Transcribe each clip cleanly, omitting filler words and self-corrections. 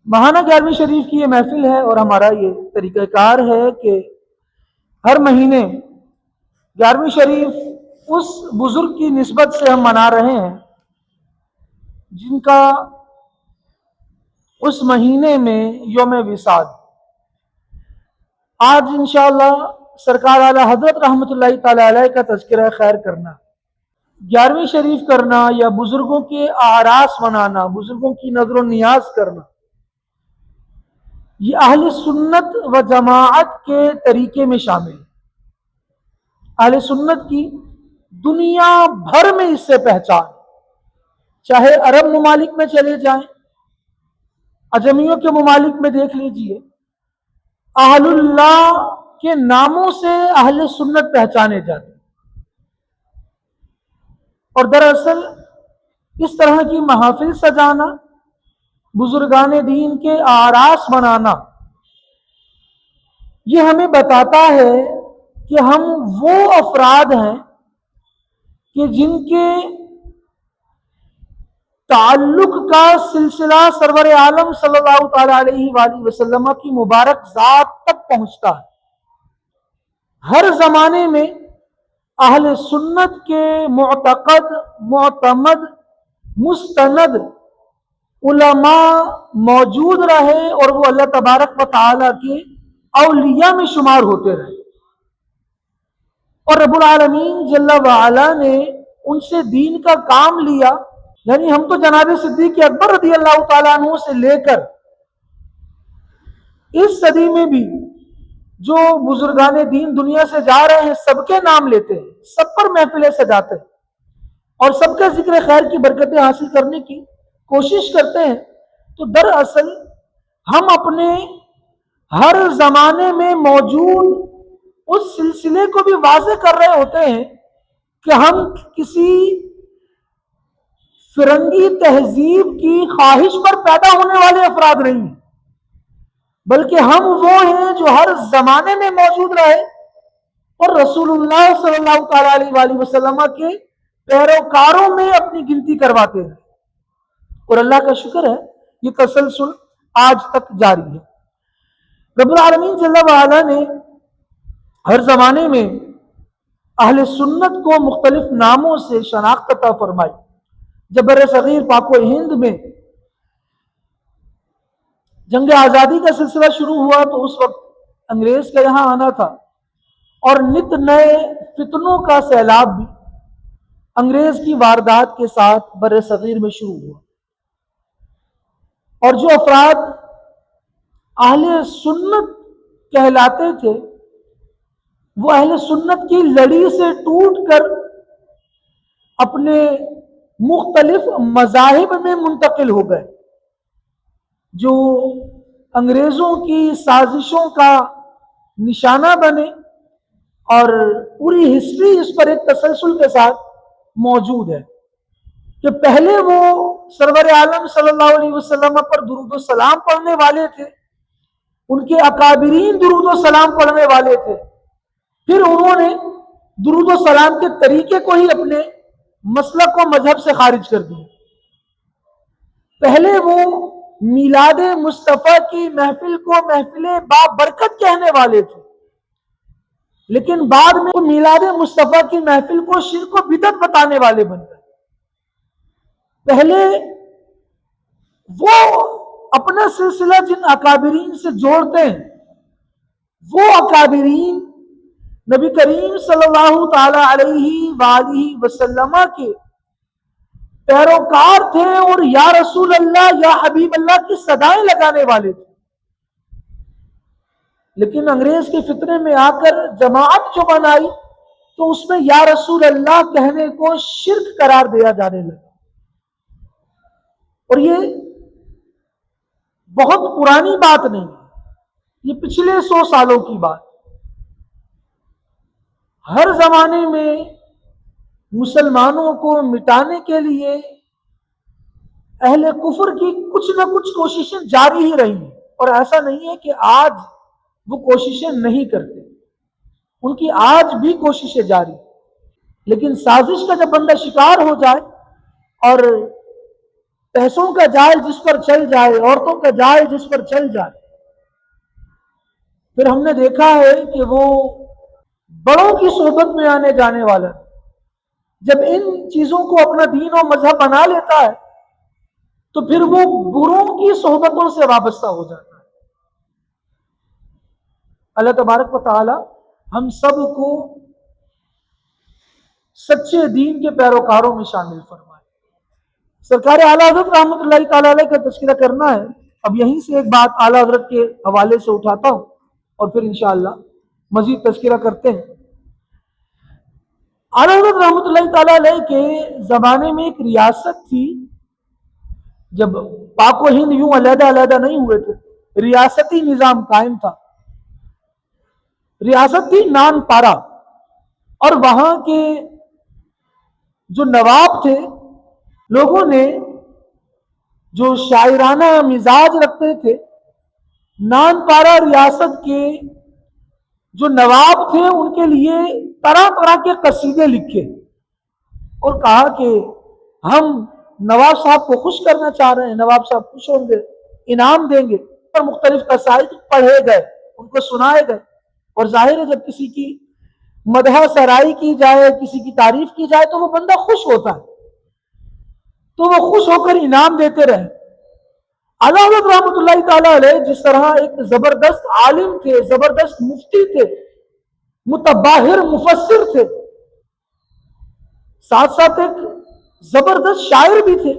ماہانہ 11ویں شریف کی یہ محفل ہے، اور ہمارا یہ طریقہ کار ہے کہ ہر مہینے 11ویں شریف اس بزرگ کی نسبت سے ہم منا رہے ہیں جن کا اس مہینے میں یوم وصال۔ آج انشاءاللہ سرکار اعلی حضرت رحمۃ اللہ تعالی علیہ کا تذکرہ خیر کرنا، 11ویں شریف کرنا یا بزرگوں کے اعراس منانا، بزرگوں کی نظر و نیاز کرنا، یہ اہل سنت و جماعت کے طریقے میں شامل ہے۔ اہل سنت کی دنیا بھر میں اس سے پہچان، چاہے عرب ممالک میں چلے جائیں، عجمیوں کے ممالک میں دیکھ لیجئے، اہل اللہ کے ناموں سے اہل سنت پہچانے جاتے ہیں۔ اور دراصل اس طرح کی محافل سجانا، بزرگان دین کے اعراس منانا، یہ ہمیں بتاتا ہے کہ ہم وہ افراد ہیں کہ جن کے تعلق کا سلسلہ سرور عالم صلی اللہ تعالی علیہ وآلہ وسلم کی مبارک ذات تک پہنچتا ہے۔ ہر زمانے میں اہل سنت کے معتقد، معتمد، مستند علماء موجود رہے اور وہ اللہ تبارک و تعالی کے اولیاء میں شمار ہوتے رہے، اور رب العالمین جل وعلا نے ان سے دین کا کام لیا۔ یعنی ہم تو جناب صدیق اکبر رضی اللہ تعالیٰ عنہ سے لے کر اس صدی میں بھی جو بزرگان دین دنیا سے جا رہے ہیں، سب کے نام لیتے ہیں، سب پر محفلیں سجاتے ہیں، اور سب کے ذکر خیر کی برکتیں حاصل کرنے کی کوشش کرتے ہیں۔ تو دراصل ہم اپنے ہر زمانے میں موجود اس سلسلے کو بھی واضح کر رہے ہوتے ہیں کہ ہم کسی فرنگی تہذیب کی خواہش پر پیدا ہونے والے افراد نہیں ہیں، بلکہ ہم وہ ہیں جو ہر زمانے میں موجود رہے اور رسول اللہ صلی اللہ تعالی علیہ وآلہ وسلم کے پیروکاروں میں اپنی گنتی کرواتے ہیں، اور اللہ کا شکر ہے یہ تسلسل آج تک جاری ہے۔ رب العالمین جل وعلا نے ہر زمانے میں اہل سنت کو مختلف ناموں سے شناخت عطا فرمائی۔ جب بر صغیر پاک و ہند میں جنگ آزادی کا سلسلہ شروع ہوا تو اس وقت انگریز کا یہاں آنا تھا، اور نت نئے فتنوں کا سیلاب بھی انگریز کی واردات کے ساتھ بر صغیر میں شروع ہوا، اور جو افراد اہل سنت کہلاتے تھے وہ اہل سنت کی لڑی سے ٹوٹ کر اپنے مختلف مذاہب میں منتقل ہو گئے، جو انگریزوں کی سازشوں کا نشانہ بنے، اور پوری ہسٹری اس پر ایک تسلسل کے ساتھ موجود ہے کہ پہلے وہ سرور عالم صلی اللہ علیہ وسلم پر درود و سلام پڑھنے والے تھے، ان کے اکابرین درود و سلام پڑھنے والے تھے، پھر انہوں نے درود و سلام کے طریقے کو ہی اپنے مسلک و مذہب سے خارج کر دیا۔ پہلے وہ میلاد مصطفیٰ کی محفل کو محفل بابرکت کہنے والے تھے، لیکن بعد میں وہ میلاد مصطفیٰ کی محفل کو شرک و بدعت بتانے والے بن گئے۔ پہلے وہ اپنا سلسلہ جن اکابرین سے جوڑتے ہیں، وہ اکابرین نبی کریم صلی اللہ تعالی علیہ وآلہ وسلم کے پیروکار تھے، اور یا رسول اللہ یا حبیب اللہ کی صدائیں لگانے والے تھے، لیکن انگریز کے فتنے میں آ کر جماعت جو بنائی تو اس میں یا رسول اللہ کہنے کو شرک قرار دیا جانے لگا، اور یہ بہت پرانی بات نہیں، یہ پچھلے 100 سالوں کی بات۔ ہر زمانے میں مسلمانوں کو مٹانے کے لیے اہل کفر کی کچھ نہ کچھ کوششیں جاری ہی رہی ہیں، اور ایسا نہیں ہے کہ آج وہ کوششیں نہیں کرتے، ان کی آج بھی کوششیں جاری، لیکن سازش کا جب بندہ شکار ہو جائے اور پیسوں کا جال جس پر چل جائے، عورتوں کا جال جس پر چل جائے، پھر ہم نے دیکھا ہے کہ وہ بڑوں کی صحبت میں آنے جانے والا جب ان چیزوں کو اپنا دین و مذہب بنا لیتا ہے تو پھر وہ بروں کی صحبتوں سے وابستہ ہو جاتا ہے۔ اللہ تبارک و تعالی ہم سب کو سچے دین کے پیروکاروں میں شامل فرمائے۔ سرکار اعلیٰ حضرت رحمۃ اللہ تعالی علیہ کا تذکرہ کرنا ہے، اب یہیں سے ایک بات اعلیٰ حضرت کے حوالے سے اٹھاتا ہوں اور پھر انشاءاللہ مزید تذکرہ کرتے ہیں۔ اعلیٰ حضرت رحمۃ اللہ تعالی علیہ کے زمانے میں ایک ریاست تھی، جب پاک و ہند یوں علیحدہ علیحدہ نہیں ہوئے تھے، ریاستی نظام قائم تھا۔ ریاست تھی نان پارا، اور وہاں کے جو نواب تھے، لوگوں نے جو شاعرانہ مزاج رکھتے تھے، نان پارا ریاست کے جو نواب تھے ان کے لیے طرح طرح کے قصیدے لکھے اور کہا کہ ہم نواب صاحب کو خوش کرنا چاہ رہے ہیں، نواب صاحب خوش ہوں گے، انعام دیں گے، اور مختلف قصائد پڑھے گئے، ان کو سنائے گئے۔ اور ظاہر ہے جب کسی کی مدح سرائی کی جائے، کسی کی تعریف کی جائے تو وہ بندہ خوش ہوتا ہے، تو وہ خوش ہو کر انعام دیتے رہے۔ اعلیٰ حضرت رحمۃ اللہ تعالی علیہ جس طرح ایک زبردست عالم تھے، زبردست مفتی تھے، متباہر مفسر تھے، ساتھ ساتھ ایک زبردست شاعر بھی تھے،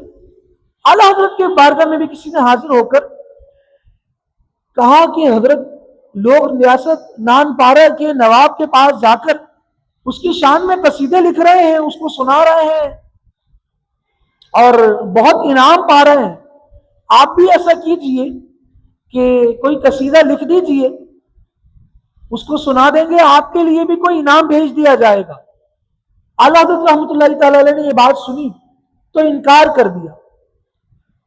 اعلیٰ حضرت کے بارگاہ میں بھی کسی نے حاضر ہو کر کہا کہ حضرت، لوگ ریاست نان پارا کے نواب کے پاس جا کر اس کی شان میں قصیدے لکھ رہے ہیں، اس کو سنا رہے ہیں اور بہت انعام پا رہے ہیں، آپ بھی ایسا کیجئے کہ کوئی قصیدہ لکھ دیجئے، اس کو سنا دیں گے، آپ کے لیے بھی کوئی انعام بھیج دیا جائے گا۔ اعلیٰ حضرت رحمۃ اللہ تعالی علیہ نے یہ بات سنی تو انکار کر دیا۔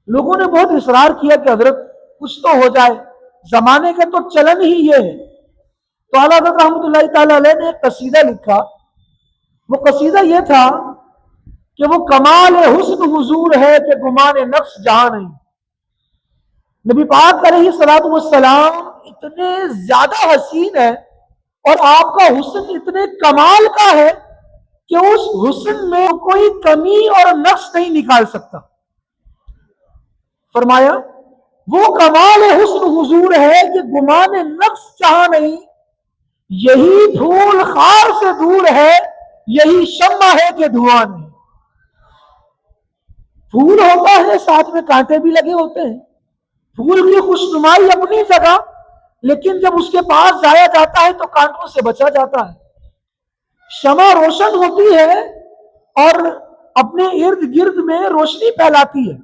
لوگوں نے بہت اصرار کیا کہ حضرت کچھ تو ہو جائے، زمانے کا تو چلن ہی یہ ہے۔ تو اعلیٰ حضرت رحمۃ اللہ تعالی علیہ نے ایک قصیدہ لکھا، وہ قصیدہ یہ تھا کہ وہ کمال حسن حضور ہے کہ گمان نفس جہاں نہیں۔ نبی پاک علیہ الصلوۃ والسلام اتنے زیادہ حسین ہے اور آپ کا حسن اتنے کمال کا ہے کہ اس حسن میں کوئی کمی اور نقص نہیں نکال سکتا۔ فرمایا وہ کمال حسن حضور ہے کہ گمان نقص جہاں نہیں، یہی پھول خار سے دور ہے، یہی شمع ہے کہ دھواں نہیں۔ پھول ہوتا ہے، ساتھ میں کانٹے بھی لگے ہوتے ہیں، پھول کی خوشنمائی اپنی جگہ، لیکن جب اس کے پاس جایا جاتا ہے تو کانٹوں سے بچا جاتا ہے۔ شمع روشن ہوتی ہے اور اپنے ارد گرد میں روشنی پھیلاتی ہے،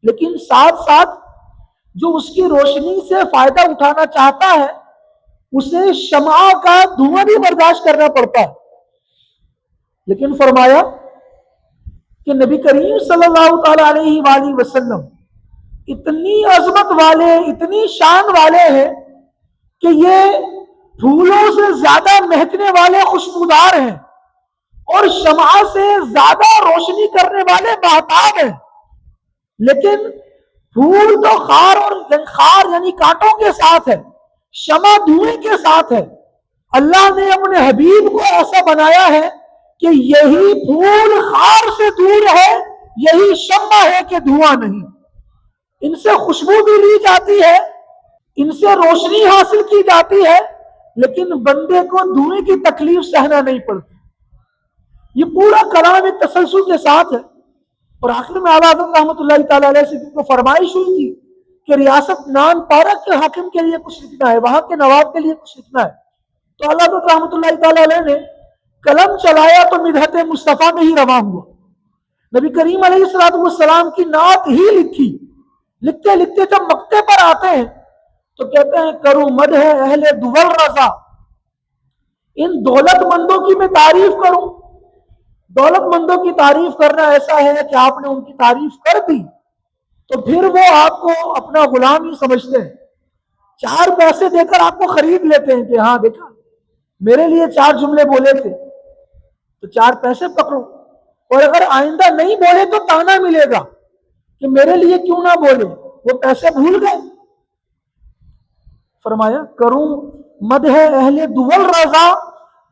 لیکن ساتھ ساتھ جو اس کی روشنی سے فائدہ اٹھانا چاہتا ہے اسے شمع کا دھواں بھی برداشت کرنا پڑتا ہے۔ لیکن فرمایا کہ نبی کریم صلی اللہ تعالی علیہ وآلہ وسلم اتنی عظمت والے، اتنی شان والے ہیں کہ یہ پھولوں سے زیادہ مہکنے والے خوشبودار ہیں اور شمع سے زیادہ روشنی کرنے والے مہتاب ہیں، لیکن پھول تو خار یعنی کانٹوں کے ساتھ ہے، شمع دھوئیں کے ساتھ ہے۔ اللہ نے اپنے حبیب کو ایسا بنایا ہے کہ یہی پھول خار سے دور ہے، یہی شمع ہے کہ دھواں نہیں۔ ان سے خوشبو بھی لی جاتی ہے، ان سے روشنی حاصل کی جاتی ہے، لیکن بندے کو دھوئیں کی تکلیف سہنا نہیں پڑتی۔ یہ پورا کلام ایک تسلسل کے ساتھ ہے، اور آخر میں اعلیٰ حضرت رحمۃ اللہ تعالی علیہ سے کو فرمائش ہوئی تھی کہ ریاست نان پارا کے حاکم کے لیے کچھ لکھنا ہے، وہاں کے نواب کے لیے کچھ لکھنا ہے۔ تو اعلیٰ حضرت رحمۃ اللہ تعالی علیہ نے قلم چلایا تو مدحت مصطفیٰ میں ہی رواں ہوا، نبی کریم علیہ الصلوۃ والسلام کی نعت ہی لکھی۔ لکھتے لکھتے جب مقطع پر آتے ہیں تو کہتے ہیں کروں مدح اہل دول رضا، ان دولت مندوں کی میں تعریف کروں۔ دولت مندوں کی تعریف کرنا ایسا ہے کہ آپ نے ان کی تعریف کر دی تو پھر وہ آپ کو اپنا غلام ہی سمجھتے ہیں، 4 پیسے دے کر آپ کو خرید لیتے ہیں کہ ہاں دیکھا میرے لیے 4 جملے بولے تھے تو 4 پیسے پکڑو، اور اگر آئندہ نہیں بولے تو تانا ملے گا، کہ میرے لیے کیوں نہ بولے، وہ پیسے بھول گئے۔ فرمایا کروں مدح اہل دول رضا،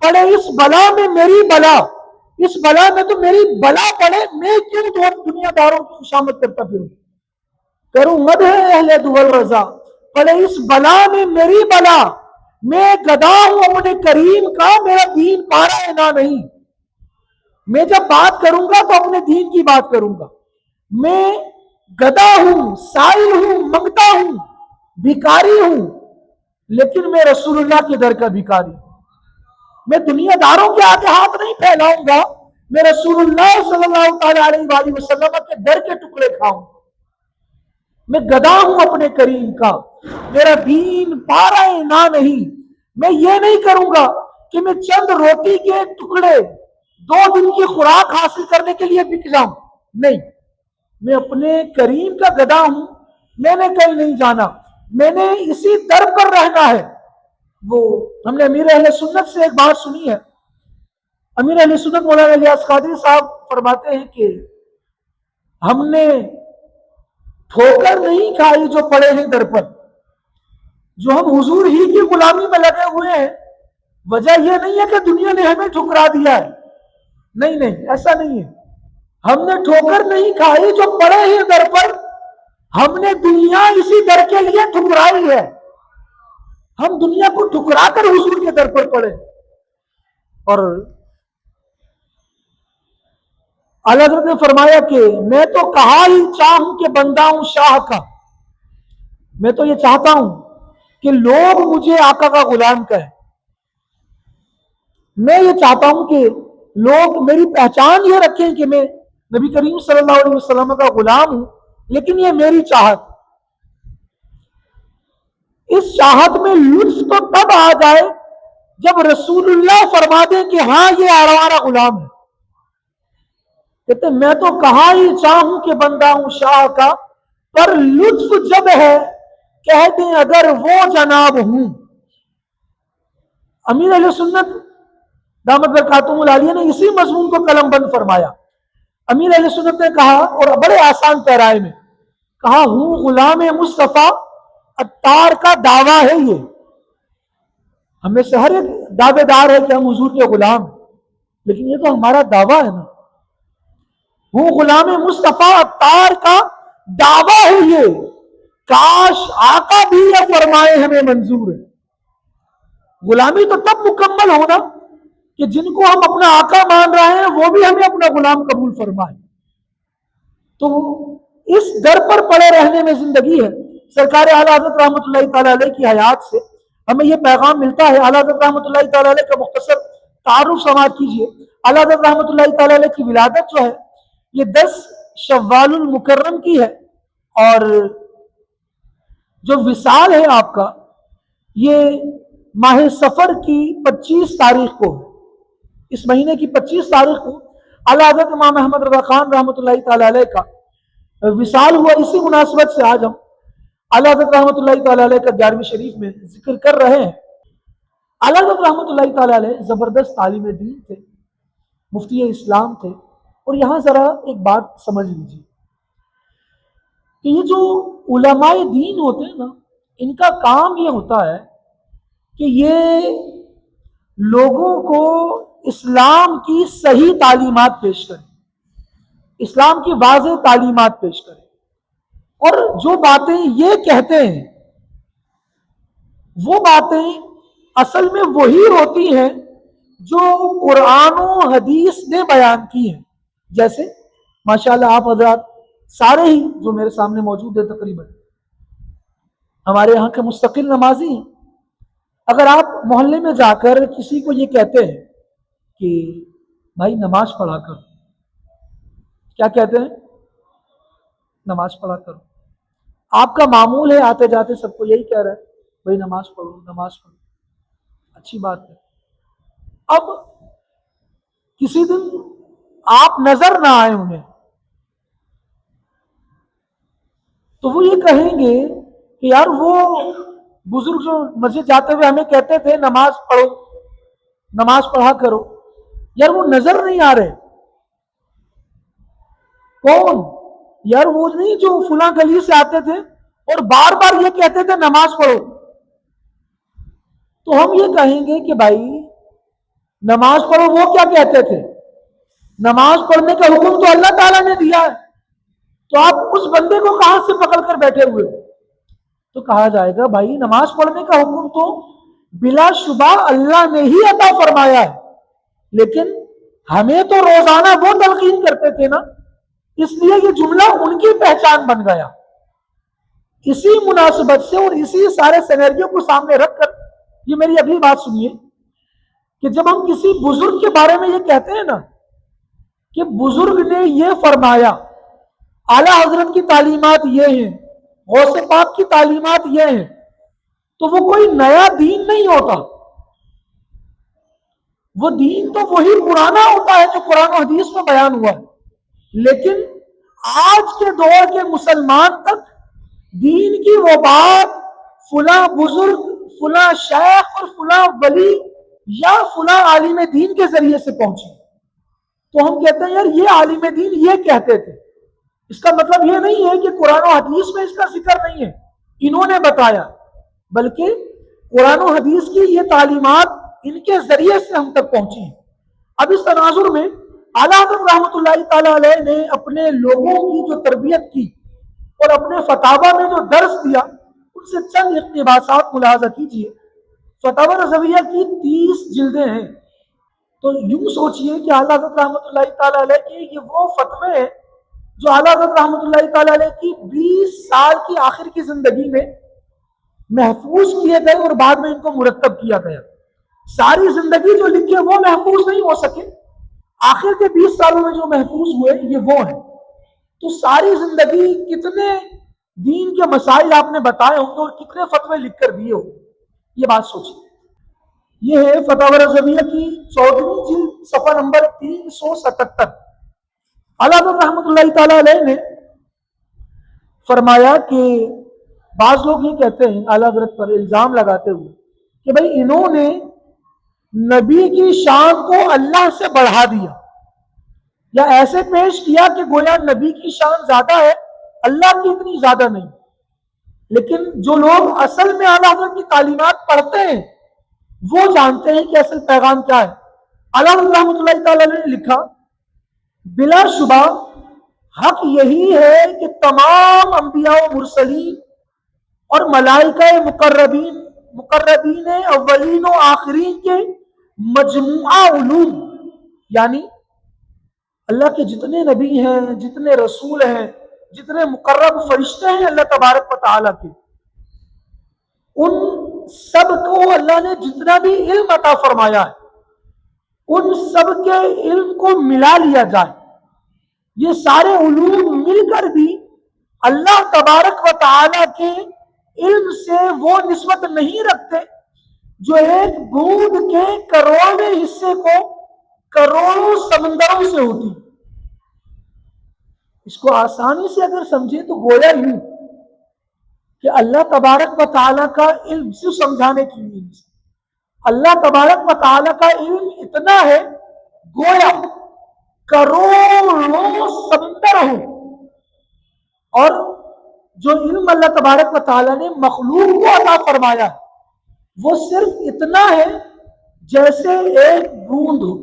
پڑے اس بلا میں میری بلا، اس بلا میں تو میری بلا پڑے، میں کیوں دنیا داروں کی خوشامد کرتا پھروں؟ کروں مدح اہل دول رضا، پڑے اس بلا میں میری بلا، میں گدا ہوں اپنے کریم کا، میرا دین پارا ہے نہ نہیں۔ میں جب بات کروں گا تو اپنے دین کی بات کروں گا۔ میں گدا ہوں، سائل ہوں، منگتا ہوں، بھکاری ہوں، لیکن میں رسول اللہ کے در کا بھکاری ہوں۔ میں دنیا داروں کے آگے ہاتھ نہیں پھیلاؤں گا، میں رسول اللہ صلی اللہ تعالیٰ علیہ وآلہ وسلم کے در کے ٹکڑے کھاؤں گا۔ میں گدا ہوں اپنے کریم کا، میرا دین پارا ہے نہ نہیں۔ میں یہ نہیں کروں گا کہ میں چند روٹی کے ٹکڑے 2 دن کی خوراک حاصل کرنے کے لیے بک جاؤں، نہیں، میں اپنے کریم کا گدا ہوں، میں نے کہیں نہیں جانا، میں نے اسی در پر رہنا ہے۔ وہ ہم نے امیر اہل سنت سے ایک بات سنی ہے، امیر اہل سنت مولانا الیاس قادری صاحب فرماتے ہیں کہ ہم نے ٹھوکر نہیں کھائی جو پڑے ہیں در پر، جو ہم حضور ہی کی غلامی میں لگے ہوئے ہیں، وجہ یہ نہیں ہے کہ دنیا نے ہمیں ٹھکرا دیا ہے، نہیں نہیں، ایسا نہیں ہے۔ ہم نے ٹھوکر نہیں کھائی جو پڑے ہیں در پر، ہم نے دنیا اسی در کے لیے ٹھکرائی ہے، ہم دنیا کو ٹھکرا کر حضور کے در پر پڑے۔ اور اعلیٰ حضرت نے فرمایا کہ میں تو کہا ہی چاہوں کہ بندہ ہوں شاہ کا، میں تو یہ چاہتا ہوں کہ لوگ مجھے آقا کا غلام کہیں، میں یہ چاہتا ہوں کہ لوگ میری پہچان یہ رکھیں کہ میں نبی کریم صلی اللہ علیہ وسلم کا غلام ہوں، لیکن یہ میری چاہت، اس چاہت میں لطف تو تب آ جائے جب رسول اللہ فرما دیں کہ ہاں یہ ہمارا غلام ہے۔ کہتے میں تو کہا ہی چاہوں کہ بندہ ہوں شاہ کا، پر لطف جب ہے کہہ دیں اگر وہ جناب ہوں۔ امیر اہل سنت دامت برکاتہم العالیہ نے اسی مضمون کو قلم بند فرمایا۔ امیر اہل سنت نے کہا، اور بڑے آسان پیرائے میں کہا، ہوں غلام مصطفیٰ، عطار کا دعویٰ ہے یہ، ہمیں سے ہر ایک دعوے دار ہے کہ ہم حضور کے غلام ہیں، لیکن یہ تو ہمارا دعویٰ ہے نا، ہوں غلام مصطفیٰ عطار کا دعویٰ ہے یہ، کاش آقا بھی یہ فرمائے ہمیں منظور ہے۔ غلامی تو تب مکمل ہونا کہ جن کو ہم اپنا آقا مان رہے ہیں وہ بھی ہمیں اپنا غلام قبول فرمائے۔ تو اس در پر پڑے رہنے میں زندگی ہے۔ سرکار اعلیٰ حضرت رحمۃ اللہ تعالیٰ علیہ کی حیات سے ہمیں یہ پیغام ملتا ہے۔ اعلیٰ حضرت رحمۃ اللہ تعالیٰ علیہ کا مختصر تعارف سماعت کیجیے۔ اعلیٰ حضرت رحمۃ اللہ تعالیٰ علیہ کی ولادت جو ہے یہ 10 شوال المکرم کی ہے، اور جو وصال ہے آپ کا یہ ماہ سفر کی 25 تاریخ کو ہے، اس مہینے کی 25 تاریخ کو اعلیٰ حضرت امام احمد رضا خان رحمۃ اللہ تعالیٰ علیہ کا وصال ہوا۔ اسی مناسبت سے آج ہم اعلیٰ حضرت رحمۃ اللہ تعالیٰ علیہ کا 11ویں شریف میں ذکر کر رہے ہیں۔ اعلیٰ حضرت رحمۃ اللہ تعالیٰ علیہ زبردست عالم دین تھے، مفتی اسلام تھے، اور یہاں ذرا ایک بات سمجھ لیجیے کہ یہ جو علماء دین ہوتے ہیں نا، ان کا کام یہ ہوتا ہے کہ یہ لوگوں کو اسلام کی صحیح تعلیمات پیش کریں، اسلام کی واضح تعلیمات پیش کریں، اور جو باتیں یہ کہتے ہیں وہ باتیں اصل میں وہی ہوتی ہیں جو قرآن و حدیث نے بیان کی ہیں۔ جیسے ماشاءاللہ آپ حضرات سارے ہی جو میرے سامنے موجود ہیں تقریباً ہمارے یہاں کے مستقل نمازی ہیں۔ اگر آپ محلے میں جا کر کسی کو یہ کہتے ہیں کہ بھائی نماز پڑھا کرو، کیا کہتے ہیں؟ نماز پڑھا کرو۔ آپ کا معمول ہے آتے جاتے سب کو یہی کہہ رہا ہے بھائی نماز پڑھو، نماز پڑھو، اچھی بات ہے۔ اب کسی دن آپ نظر نہ آئے انہیں تو وہ یہ کہیں گے کہ یار وہ بزرگ جو مسجد جاتے ہوئے ہمیں کہتے تھے نماز پڑھو، نماز پڑھا کرو، یار وہ نظر نہیں آ رہے۔ کون؟ یار وہ نہیں جو فلاں گلی سے آتے تھے اور بار بار یہ کہتے تھے نماز پڑھو، تو ہم یہ کہیں گے کہ بھائی نماز پڑھو وہ کیا کہتے تھے؟ نماز پڑھنے کا حکم تو اللہ تعالیٰ نے دیا ہے، تو آپ اس بندے کو کہاں سے پکڑ کر بیٹھے ہوئے ہو؟ تو کہا جائے گا بھائی نماز پڑھنے کا حکم تو بلا شبہ اللہ نے ہی عطا فرمایا ہے، لیکن ہمیں تو روزانہ وہ تلقین کرتے تھے نا، اس لیے یہ جملہ ان کی پہچان بن گیا۔ اسی مناسبت سے اور اسی سارے سینیریو کو سامنے رکھ کر یہ میری اگلی بات سنیے کہ جب ہم کسی بزرگ کے بارے میں یہ کہتے ہیں نا کہ بزرگ نے یہ فرمایا، اعلیٰ حضرت کی تعلیمات یہ ہیں، غوث پاک کی تعلیمات یہ ہیں، تو وہ کوئی نیا دین نہیں ہوتا، وہ دین تو وہی پرانا ہوتا ہے جو قرآن و حدیث میں بیان ہوا ہے، لیکن آج کے دور کے مسلمان تک دین کی وہ بات فلاں بزرگ، فلاں شیخ اور فلاں ولی یا فلاں عالم دین کے ذریعے سے پہنچی، تو ہم کہتے ہیں یار یہ عالم دین یہ کہتے تھے، اس کا مطلب یہ نہیں ہے کہ قرآن و حدیث میں اس کا ذکر نہیں ہے، انہوں نے بتایا، بلکہ قرآن و حدیث کی یہ تعلیمات ان کے ذریعے سے ہم تک پہنچی ہیں۔ اب اس تناظر میں اعلیٰ حضرت رحمۃ اللہ تعالی علیہ نے اپنے لوگوں کی جو تربیت کی اور اپنے فتاوی میں جو درس دیا، ان سے چند اقتباسات ملاحظہ کیجیے۔ فتاوی رضویہ کی 30 جلدیں ہیں، تو یوں سوچئے کہ اعلیٰ حضرت رحمۃ اللہ تعالی علیہ کے یہ وہ فتوے ہیں جو اعلیٰ حضرت رحمۃ اللہ تعالی علیہ کی 20 سال کی آخر کی زندگی میں محفوظ کیے گئے اور بعد میں ان کو مرتب کیا گیا۔ ساری زندگی جو لکھے وہ محفوظ نہیں ہو سکے، آخر کے 20 سالوں میں جو محفوظ ہوئے یہ وہ ہیں۔ تو ساری زندگی کتنے دین کے مسائل آپ نے بتائے ہوں گے اور کتنے فتوے لکھ کر دیے ہوں، یہ بات سوچیے۔ یہ ہے فتاوی رضویہ کی 14ویں جلد صفحہ نمبر 377۔ اعلیٰ حضرت رحمۃ اللہ تعالی علیہ نے فرمایا کہ بعض لوگ یہ کہتے ہیں اعلیٰ حضرت پر الزام لگاتے ہوئے کہ بھئی انہوں نے نبی کی شان کو اللہ سے بڑھا دیا یا ایسے پیش کیا کہ گویا نبی کی شان زیادہ ہے، اللہ کی اتنی زیادہ نہیں۔ لیکن جو لوگ اصل میں اعلیٰ حضرت کی تعلیمات پڑھتے ہیں وہ جانتے ہیں کہ اصل پیغام کیا ہے۔ اعلیٰ حضرت رحمۃ اللہ تعالی نے لکھا، بلا شبہ حق یہی ہے کہ تمام انبیاء و مرسلین اور ملائکہ مقربین اولین و آخرین کے مجموعہ علوم، یعنی اللہ کے جتنے نبی ہیں، جتنے رسول ہیں، جتنے مقرب فرشتے ہیں اللہ تبارک و تعالیٰ کے، ان سب کو اللہ نے جتنا بھی علم عطا فرمایا ہے ان سب کے علم کو ملا لیا جائے، یہ سارے علوم مل کر بھی اللہ تبارک و تعالیٰ کے علم سے وہ نسبت نہیں رکھتے جو ایک بوند کے کروڑویں حصے کو کروڑوں سمندروں سے ہوتی۔ اس کو آسانی سے اگر سمجھے تو گویا یوں کہ اللہ تبارک و تعالیٰ کا علم صرف سمجھانے کے لیے، اللہ تبارک و تعالیٰ کا علم اتنا ہے گویا کروڑوں سمندر ہوں، اور جو علم اللہ تبارک و تعالیٰ نے مخلوق کو عطا فرمایا وہ صرف اتنا ہے جیسے ایک بوند ہو۔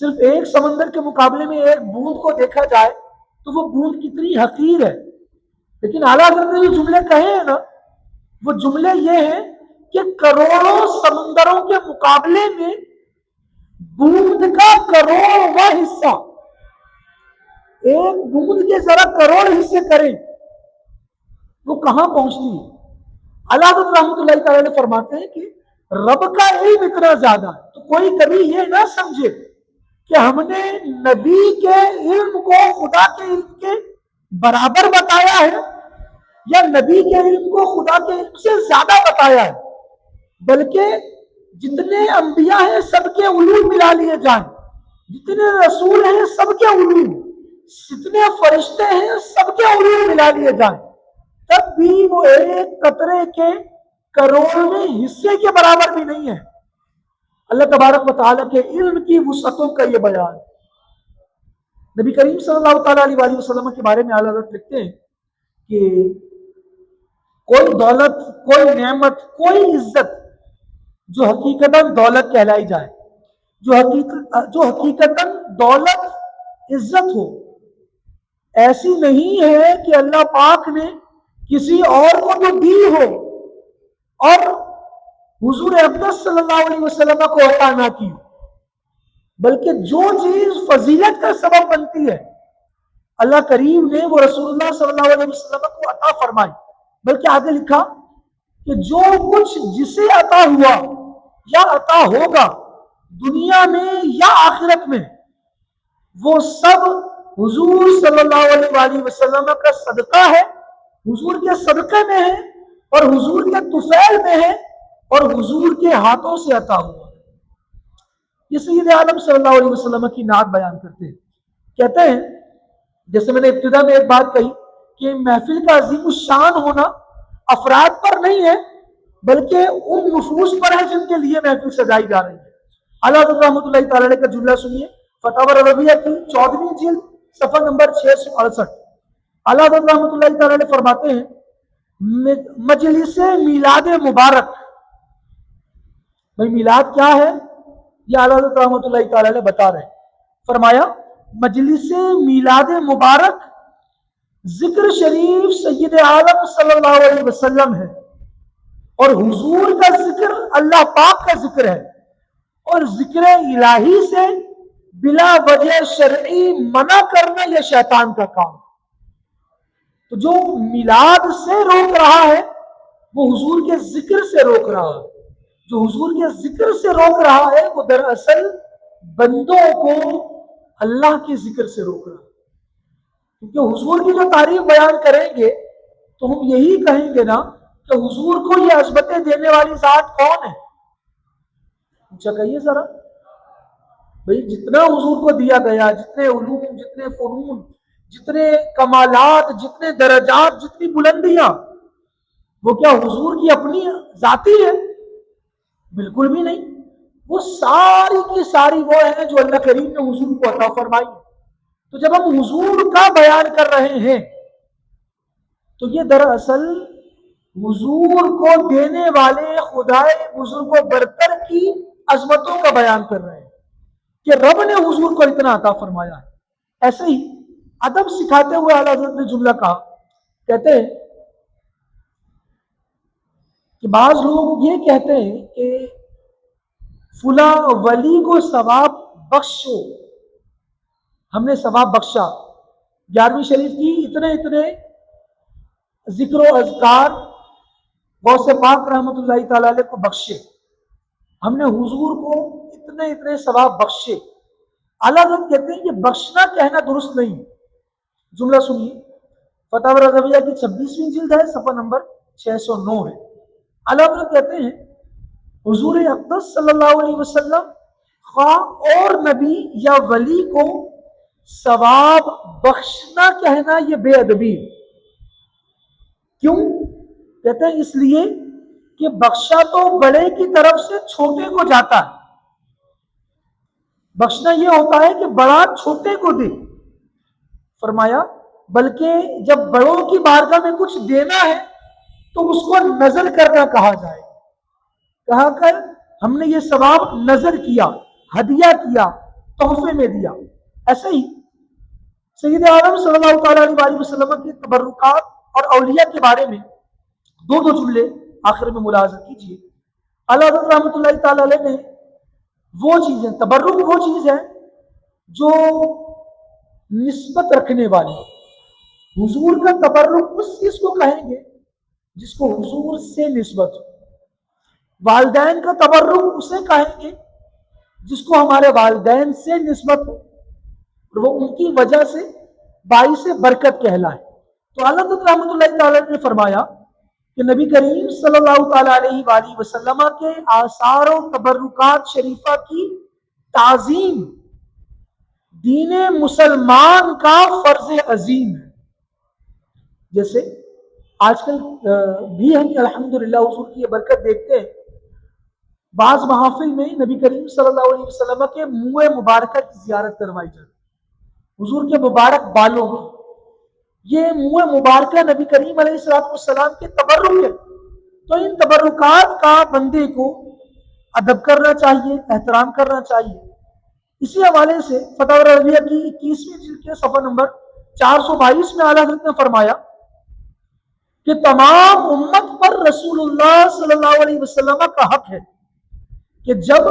صرف ایک سمندر کے مقابلے میں ایک بوند کو دیکھا جائے تو وہ بوند کتنی حقیر ہے، لیکن اعلیٰ حضرت نے جو جملے کہے ہیں نا وہ جملے یہ ہیں کہ کروڑوں سمندروں کے مقابلے میں بوند کا کروڑواں حصہ، ایک بوند کے ذرا کروڑ حصے کریں وہ کہاں پہنچتی ہے۔ اعلیٰ حضرت رحمۃ اللہ تعالی نے فرماتے ہیں کہ رب کا علم اتنا زیادہ ہے تو کوئی کبھی یہ نہ سمجھے کہ ہم نے نبی کے علم کو خدا کے علم کے برابر بتایا ہے یا نبی کے علم کو خدا کے علم سے زیادہ بتایا ہے، بلکہ جتنے انبیاء ہیں سب کے علوم ملا لیے جائیں، جتنے رسول ہیں سب کے علوم، جتنے فرشتے ہیں سب کے علوم ملا لیے جائیں، تب بھی وہ ایک قطرے کے کروڑویں حصے کے برابر بھی نہیں ہے۔ اللہ تبارک و تعالیٰ کے علم کی وسعتوں کا یہ بیان۔ نبی کریم صلی اللہ تعالیٰ علیہ وسلم کے بارے میں اعلیٰ حضرت لکھتے ہیں کہ کوئی دولت، کوئی نعمت، کوئی عزت جو حقیقتاً دولت کہلائی جائے، جو حقیقتاً دولت عزت ہو، ایسی نہیں ہے کہ اللہ پاک نے کسی اور کو تو دی ہو اور حضور اقدس صلی اللہ علیہ وسلم کو عطا نہ کی ہو، بلکہ جو چیز فضیلت کا سبب بنتی ہے اللہ کریم نے وہ رسول اللہ صلی اللہ علیہ وسلم کو عطا فرمائی۔ بلکہ آگے لکھا کہ جو کچھ جسے عطا ہوا یا عطا ہوگا دنیا میں یا آخرت میں، وہ سب حضور صلی اللہ علیہ وسلم کا صدقہ ہے، حضور کے صدقے میں ہے اور حضور کے طفیل میں ہے اور حضور کے ہاتھوں سے عطا ہوا۔ یہ سید عالم صلی اللہ علیہ وسلم کی نعت بیان کرتے ہیں، کہتے ہیں جیسے میں نے ابتدا میں ایک بات کہی کہ محفل کا عظیم الشان ہونا افراد پر نہیں ہے بلکہ ان نفوس پر ہے جن کے لیے محفل سجائی جا رہی ہے۔ اعلیٰ حضرت رحمۃ اللہ تعالی علیہ کا جملہ سنیے، فتاوی رضویہ کی 14ویں جلد صفحہ نمبر 668۔ اعلیٰ حضرت رحمۃ اللہ تعالی علیہ فرماتے ہیں مجلس میلاد مبارک، بھائی میلاد کیا ہے یہ اعلیٰ حضرت رحمۃ اللہ تعالی علیہ بتا رہے ہیں۔ فرمایا مجلس میلاد مبارک ذکر شریف سید عالم صلی اللہ علیہ وسلم ہے اور حضور کا ذکر اللہ پاک کا ذکر ہے، اور ذکر الہی سے بلا وجہ شرعی منع کرنا یہ شیطان کا کام۔ تو جو میلاد سے روک رہا ہے وہ حضور کے ذکر سے روک رہا ہے، جو حضور کے ذکر سے روک رہا ہے وہ دراصل بندوں کو اللہ کے ذکر سے روک رہا ہے۔ کیونکہ حضور کی جو تعریف بیان کریں گے تو ہم یہی کہیں گے نا کہ حضور کو یہ عظمتیں دینے والی ذات کون ہے؟ اچھا کہیے ذرا بھئی، جتنا حضور کو دیا گیا، جتنے علوم، جتنے فنون، جتنے کمالات، جتنے درجات، جتنی بلندیاں، وہ کیا حضور کی اپنی ذاتی ہے؟ بالکل بھی نہیں، وہ ساری کی ساری وہ ہیں جو اللہ کریم نے حضور کو عطا فرمائی۔ تو جب ہم حضور کا بیان کر رہے ہیں تو یہ دراصل حضور کو دینے والے خدائے بزرگ و برتر کی عظمتوں کا بیان کر رہے ہیں کہ رب نے حضور کو اتنا عطا فرمایا ہے۔ ایسے ہی ادب سکھاتے ہوئے اعلیٰ حضرت نے جملہ کہا، کہتے ہیں کہ بعض لوگ یہ کہتے ہیں کہ فلاں ولی کو ثواب بخشو، ہم نے ثواب بخشا، 11ویں شریف کی اتنے ذکر و اذکار غوث پاک رحمۃ اللہ تعالی علیہ کو بخشے، ہم نے حضور کو اتنے ثواب بخشے۔ اعلیٰ حضرت کہتے ہیں یہ بخشنا کہنا درست نہیں۔ جملہ سنیے، فتاوی رضویہ کی 26ویں جلد ہے، صفحہ نمبر 609 ہے۔ اعلیٰ حضرت کہتے ہیں حضور اقدس صلی اللہ علیہ وسلم خواہ اور نبی یا ولی کو ثواب بخشنا کہنا یہ بے ادبی ہے۔ کیوں؟ کہتے ہیں اس لیے کہ بخشا تو بڑے کی طرف سے چھوٹے کو جاتا ہے، بخشنا یہ ہوتا ہے کہ بڑا چھوٹے کو دے۔ فرمایا بلکہ جب بڑوں کی بارگاہ میں کچھ دینا ہے تو اس کو نظر کرنا کہا جائے، کہا کر ہم نے یہ ثواب نظر کیا، ہدیہ کیا، تحفے میں دیا۔ ایسے ہی سید عالم صلی اللہ تعالیٰ علیہ وسلم کے تبرکات اور اولیاء کے بارے میں دو جملے آخر میں ملاحظہ کیجیے۔ اعلیٰ حضرت رحمۃ اللہ تعالیٰ علیہ نے وہ چیزیں، تبرک وہ چیز ہے جو نسبت رکھنے والی، حضور کا تبرک اس چیز کو کہیں گے جس کو حضور سے نسبت ہو، والدین کا تبرک اسے کہیں گے جس کو ہمارے والدین سے نسبت ہو اور وہ ان کی وجہ سے باعث برکت کہلائے۔ تو اعلیٰ حضرت رحمۃ اللہ تعالیٰ نے فرمایا کہ نبی کریم صلی اللہ تعالیٰ علیہ وآلہ وسلم کے آثار و تبرکات شریفہ کی تعظیم دین مسلمان کا فرض عظیم ہے۔ جیسے آج کل بھی ہم الحمدللہ حضور کی یہ برکت دیکھتے ہیں، بعض محافل میں نبی کریم صلی اللہ علیہ وسلم کے منہ مبارکہ کی زیارت کروائی جاتی ہے۔ حضور کے مبارک بالوں میں، یہ منہ مبارکہ نبی کریم علیہ السلام کے تبرک ہے. تو ان تبرکات کا بندے کو ادب کرنا چاہیے، احترام کرنا چاہیے. اسی حوالے سے فتح رضویہ کی 21ویں جلد کے صفحہ نمبر 422 میں اعلیٰ حضرت نے فرمایا کہ تمام امت پر رسول اللہ صلی اللہ علیہ وسلم کا حق ہے کہ جب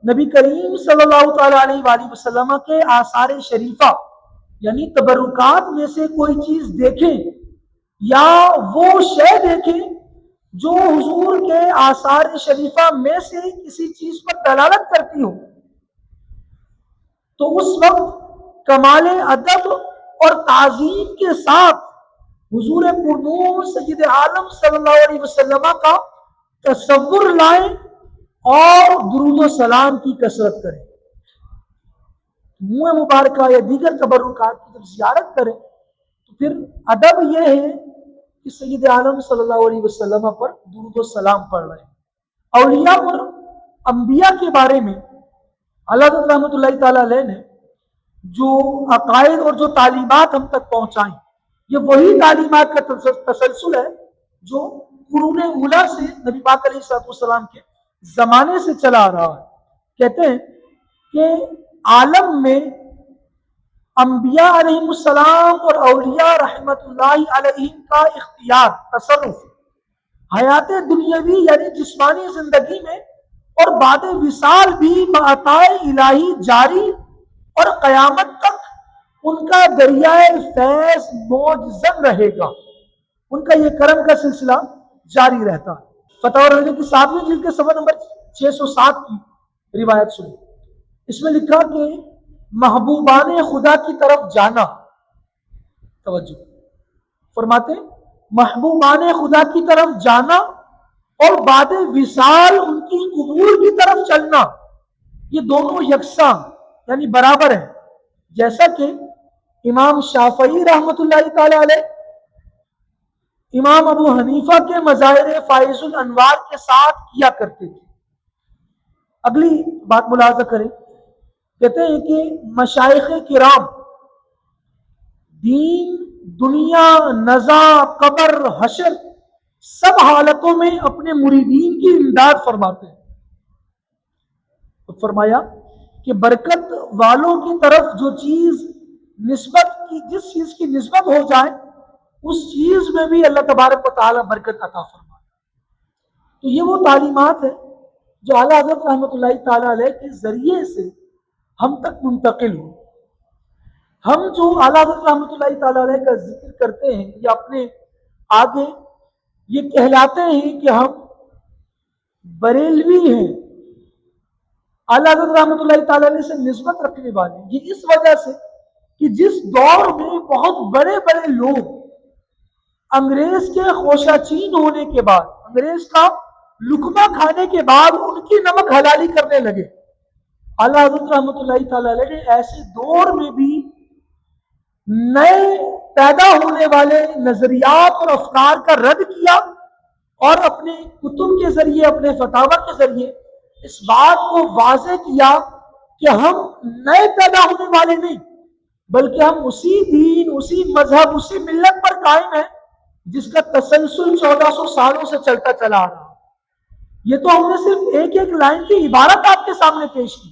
نبی کریم صلی اللہ تعالیٰ علیہ وآلہ وسلم کے آثار شریفہ یعنی تبرکات میں سے کوئی چیز دیکھیں یا وہ شے دیکھیں جو حضور کے آثار شریفہ میں سے کسی چیز پر دلالت کرتی ہو، تو اس وقت کمال ادب اور تعظیم کے ساتھ حضور پرنور سید عالم صلی اللہ علیہ وسلم کا تصور لائیں اور درود و سلام کی کثرت کریں. منہ مبارکہ یا دیگر تبرکات کی جب زیارت کریں تو پھر ادب یہ ہے کہ سید عالم صلی اللہ علیہ وسلم پر درود و سلام پڑھ رہے ہیں. اولیاء اور انبیاء کے بارے میں اللہ رحمۃ اللہ تعالیٰ علیہ نے جو عقائد اور جو تعلیمات ہم تک پہنچائیں، یہ وہی تعلیمات کا تسلسل ہے جو قرون اولیٰ سے نبی پاک علیہ السلام کے زمانے سے چلا آ رہا ہے. کہتے ہیں کہ عالم میں انبیاء علیہ السلام اور اولیاء رحمت اللہ علیہم کا اختیار، تصرف حیات دنیاوی یعنی جسمانی زندگی میں اور بعد وصال بھی بعطائے الہی جاری اور قیامت تک ان کا دریائے فیض موجزن رہے گا. ان کا یہ کرم کا سلسلہ جاری رہتا ہے. فتح رضویہ کی 7ویں جلد کے صفحہ نمبر 607 کی روایت سنی. اس میں لکھا کہ محبوبان خدا کی طرف جانا، توجہ فرماتے محبوبان خدا کی طرف جانا اور بعد وصال ان کی قبور کی طرف چلنا، یہ دونوں یکساں یعنی برابر ہیں. جیسا کہ امام شافعی رحمۃ اللہ تعالی علیہ امام ابو حنیفہ کے مظاہر فائز الانوار کے ساتھ کیا کرتے تھے. اگلی بات ملاحظہ کریں، کہتے ہیں کہ مشائخ کرام دین، دنیا، نزا، قبر، حشر سب حالتوں میں اپنے مریدین کی امداد فرماتے ہیں. تو فرمایا کہ برکت والوں کی طرف جو چیز جس چیز کی نسبت ہو جائے اس چیز میں بھی اللہ تبارک و تعالی برکت عطا فرماتا. تو یہ وہ تعلیمات ہیں جو اعلیٰ حضرت رحمۃ اللہ تعالی علیہ کے ذریعے سے ہم تک منتقل ہو. ہم جو اعلیٰ حضرت رحمۃ اللہ تعالی علیہ کا ذکر کرتے ہیں یا اپنے آگے یہ کہلاتے ہیں کہ ہم بریلوی ہیں، اعلیٰ حضرت رحمۃ اللہ تعالی علیہ سے نسبت رکھنے والے، یہ اس وجہ سے کہ جس دور میں بہت بڑے بڑے لوگ انگریز کے خوشہ چین ہونے کے بعد، انگریز کا لقمہ کھانے کے بعد ان کی نمک حلالی کرنے لگے، اعلیٰ حضرت رحمۃ اللہ تعالی علیہ نے ایسے دور میں بھی نئے پیدا ہونے والے نظریات اور افکار کا رد کیا اور اپنے کتب کے ذریعے، اپنے فتاوی کے ذریعے اس بات کو واضح کیا کہ ہم نئے پیدا ہونے والے نہیں، بلکہ ہم اسی دین، اسی مذہب، اسی ملت پر قائم ہیں جس کا تسلسل 1400 سالوں سے چلتا چلا آ رہا. یہ تو ہم نے صرف ایک ایک لائن کی عبارت آپ کے سامنے پیش کی.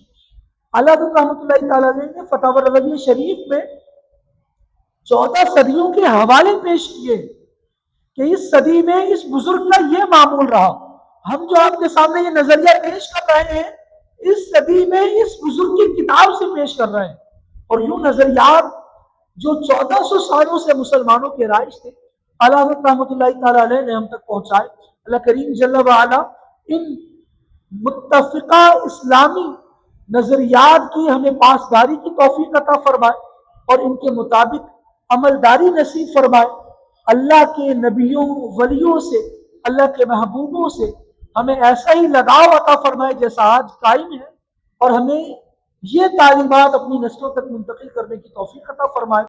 اعلیٰ حضرت رحمۃ اللہ تعالی علیہ نے فتح رضویہ شریف میں 14 صدیوں کے حوالے پیش کیے کہ اس صدی میں اس بزرگ کا یہ معمول رہا. ہم جو آپ کے سامنے یہ نظریہ پیش کر رہے ہیں اس صدی میں اس بزرگ کی کتاب سے پیش کر رہے ہیں. اور یوں نظریات جو 1400 سالوں سے مسلمانوں کے رائج تھے اعلیٰ حضرت رحمۃ اللہ تعالی علیہ نے ہم تک پہنچائے. اللہ کریم جل وعلا ان متفقہ اسلامی نظریات کی ہمیں پاسداری کی توفیق عطا فرمائے اور ان کے مطابق عملداری نصیب فرمائے. اللہ کے نبیوں، ولیوں سے، اللہ کے محبوبوں سے ہمیں ایسا ہی لگاؤ عطا فرمائے جیسا آج قائم ہے، اور ہمیں یہ تعلیمات اپنی نسلوں تک منتقل کرنے کی توفیق عطا فرمائے.